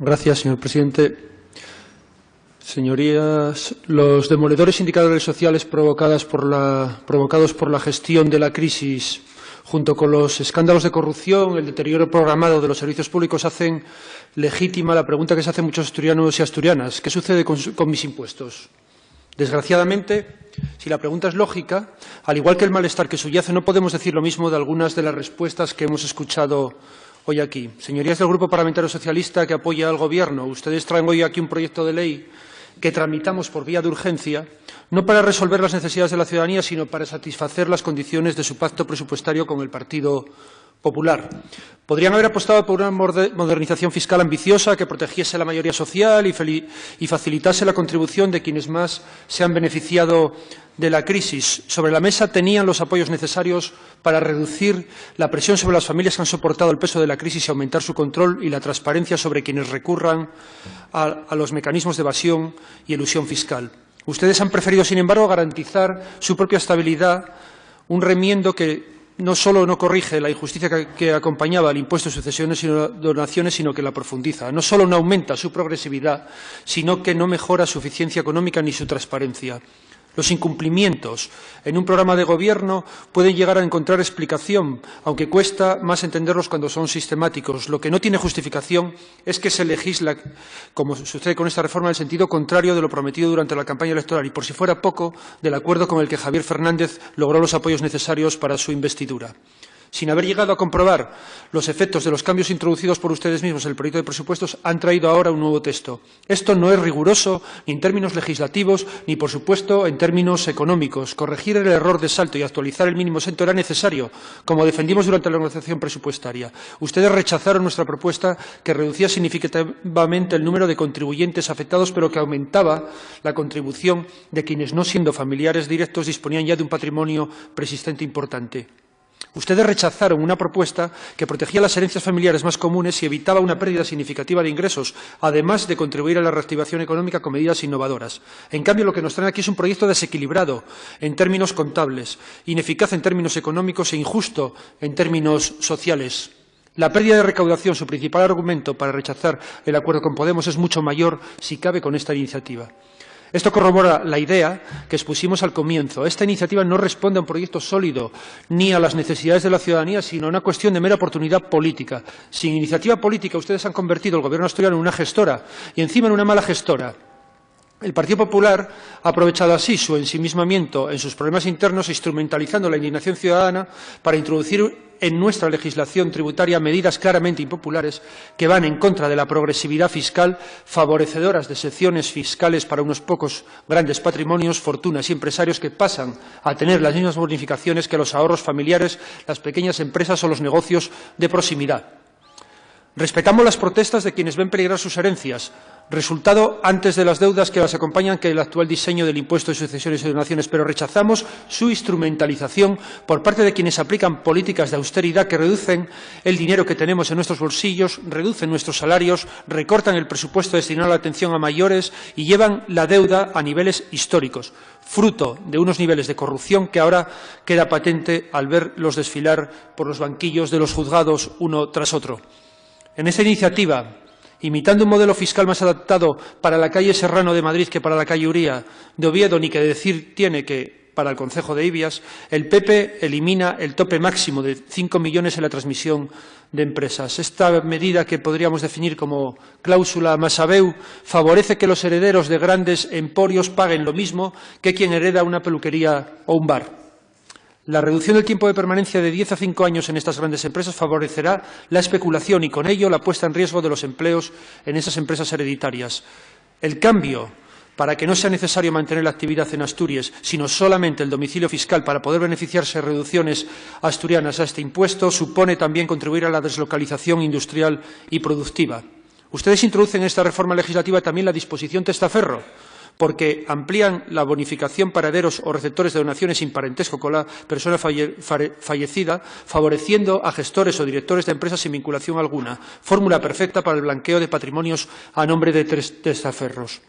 Gracias, señor presidente. Señorías, los demoledores indicadores sociales provocados por la gestión de la crisis, junto con los escándalos de corrupción, el deterioro programado de los servicios públicos, hacen legítima la pregunta que se hacen muchos asturianos y asturianas. ¿Qué sucede con mis impuestos? Desgraciadamente, si la pregunta es lógica, al igual que el malestar que subyace, no podemos decir lo mismo de algunas de las respuestas que hemos escuchado hoy aquí. Señorías del Grupo Parlamentario Socialista que apoya al Gobierno, ustedes traen hoy aquí un proyecto de ley que tramitamos por vía de urgencia, no para resolver las necesidades de la ciudadanía, sino para satisfacer las condiciones de su pacto presupuestario con el Partido Popular. Podrían haber apostado por una modernización fiscal ambiciosa que protegiese a la mayoría social y facilitase la contribución de quienes más se han beneficiado de la crisis. Sobre la mesa tenían los apoyos necesarios para reducir la presión sobre las familias que han soportado el peso de la crisis y aumentar su control y la transparencia sobre quienes recurran a los mecanismos de evasión y elusión fiscal. Ustedes han preferido, sin embargo, garantizar su propia estabilidad, un remiendo que no solo no corrige la injusticia que acompañaba al impuesto de sucesiones y donaciones, sino que la profundiza. No solo no aumenta su progresividad, sino que no mejora su eficiencia económica ni su transparencia. Los incumplimientos en un programa de Gobierno pueden llegar a encontrar explicación, aunque cuesta más entenderlos cuando son sistemáticos. Lo que no tiene justificación es que se legisla, como sucede con esta reforma, en el sentido contrario de lo prometido durante la campaña electoral y, por si fuera poco, del acuerdo con el que Javier Fernández logró los apoyos necesarios para su investidura. Sin haber llegado a comprobar los efectos de los cambios introducidos por ustedes mismos en el proyecto de presupuestos, han traído ahora un nuevo texto. Esto no es riguroso ni en términos legislativos ni, por supuesto, en términos económicos. Corregir el error de salto y actualizar el mínimo exento era necesario, como defendimos durante la negociación presupuestaria. Ustedes rechazaron nuestra propuesta, que reducía significativamente el número de contribuyentes afectados, pero que aumentaba la contribución de quienes, no siendo familiares directos, disponían ya de un patrimonio persistente importante. Ustedes rechazaron una propuesta que protegía las herencias familiares más comunes y evitaba una pérdida significativa de ingresos, además de contribuir a la reactivación económica con medidas innovadoras. En cambio, lo que nos traen aquí es un proyecto desequilibrado en términos contables, ineficaz en términos económicos e injusto en términos sociales. La pérdida de recaudación, su principal argumento para rechazar el acuerdo con Podemos, es mucho mayor, si cabe, con esta iniciativa. Esto corrobora la idea que expusimos al comienzo. Esta iniciativa no responde a un proyecto sólido ni a las necesidades de la ciudadanía, sino a una cuestión de mera oportunidad política. Sin iniciativa política, ustedes han convertido el Gobierno asturiano en una gestora y encima en una mala gestora. El Partido Popular ha aprovechado así su ensimismamiento en sus problemas internos, instrumentalizando la indignación ciudadana para introducir en nuestra legislación tributaria medidas claramente impopulares que van en contra de la progresividad fiscal, favorecedoras de excepciones fiscales para unos pocos grandes patrimonios, fortunas y empresarios que pasan a tener las mismas bonificaciones que los ahorros familiares, las pequeñas empresas o los negocios de proximidad. Respetamos las protestas de quienes ven peligrar sus herencias, resultado antes de las deudas que las acompañan que el actual diseño del impuesto de sucesiones y donaciones, pero rechazamos su instrumentalización por parte de quienes aplican políticas de austeridad que reducen el dinero que tenemos en nuestros bolsillos, reducen nuestros salarios, recortan el presupuesto destinado a la atención a mayores y llevan la deuda a niveles históricos, fruto de unos niveles de corrupción que ahora queda patente al verlos desfilar por los banquillos de los juzgados uno tras otro. En esta iniciativa, imitando un modelo fiscal más adaptado para la calle Serrano de Madrid que para la calle Uría de Oviedo, ni que decir tiene que para el concejo de Ibias, el PP elimina el tope máximo de 5 millones en la transmisión de empresas. Esta medida, que podríamos definir como cláusula Massabeu, favorece que los herederos de grandes emporios paguen lo mismo que quien hereda una peluquería o un bar. La reducción del tiempo de permanencia de 10 a 5 años en estas grandes empresas favorecerá la especulación y, con ello, la puesta en riesgo de los empleos en esas empresas hereditarias. El cambio, para que no sea necesario mantener la actividad en Asturias, sino solamente el domicilio fiscal para poder beneficiarse de reducciones asturianas a este impuesto, supone también contribuir a la deslocalización industrial y productiva. Ustedes introducen en esta reforma legislativa también la disposición testaferro, porque amplían la bonificación para herederos o receptores de donaciones sin parentesco con la persona fallecida, favoreciendo a gestores o directores de empresas sin vinculación alguna, fórmula perfecta para el blanqueo de patrimonios a nombre de testaferros.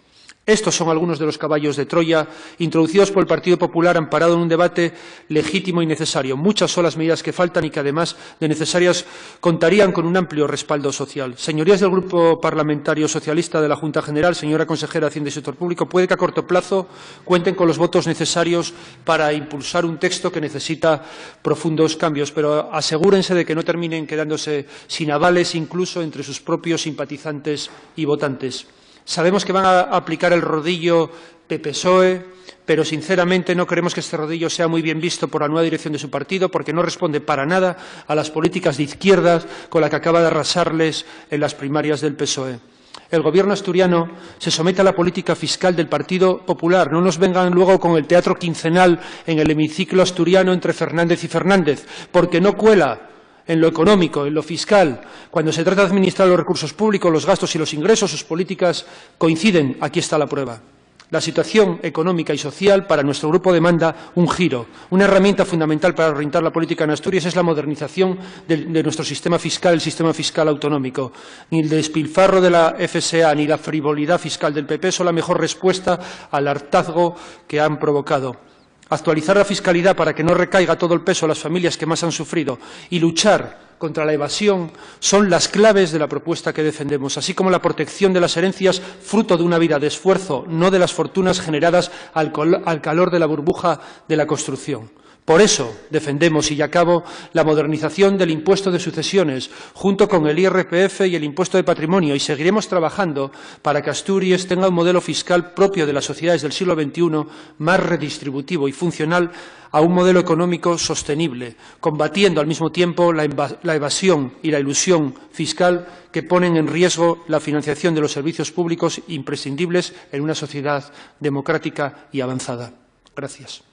Estos son algunos de los caballos de Troya introducidos por el Partido Popular, amparado en un debate legítimo y necesario. Muchas son las medidas que faltan y que, además de necesarias, contarían con un amplio respaldo social. Señorías del Grupo Parlamentario Socialista de la Junta General, señora consejera de Hacienda y Sector Público, puede que a corto plazo cuenten con los votos necesarios para impulsar un texto que necesita profundos cambios, pero asegúrense de que no terminen quedándose sin avales, incluso entre sus propios simpatizantes y votantes. Sabemos que van a aplicar el rodillo PP-PSOE, pero sinceramente no queremos que este rodillo sea muy bien visto por la nueva dirección de su partido, porque no responde para nada a las políticas de izquierdas con las que acaba de arrasarles en las primarias del PSOE. El Gobierno asturiano se somete a la política fiscal del Partido Popular. No nos vengan luego con el teatro quincenal en el hemiciclo asturiano entre Fernández y Fernández, porque no cuela en lo económico, en lo fiscal. Cuando se trata de administrar los recursos públicos, los gastos y los ingresos, sus políticas coinciden. Aquí está la prueba. La situación económica y social para nuestro grupo demanda un giro. Una herramienta fundamental para orientar la política en Asturias es la modernización de nuestro sistema fiscal, el sistema fiscal autonómico. Ni el despilfarro de la FSA ni la frivolidad fiscal del PP son la mejor respuesta al hartazgo que han provocado. Actualizar la fiscalidad para que no recaiga todo el peso a las familias que más han sufrido y luchar contra la evasión son las claves de la propuesta que defendemos, así como la protección de las herencias fruto de una vida de esfuerzo, no de las fortunas generadas al calor de la burbuja de la construcción. Por eso defendemos, y ya acabo, la modernización del impuesto de sucesiones, junto con el IRPF y el impuesto de patrimonio, y seguiremos trabajando para que Asturias tenga un modelo fiscal propio de las sociedades del siglo XXI, más redistributivo y funcional a un modelo económico sostenible, combatiendo al mismo tiempo la evasión y la elusión fiscal que ponen en riesgo la financiación de los servicios públicos imprescindibles en una sociedad democrática y avanzada. Gracias.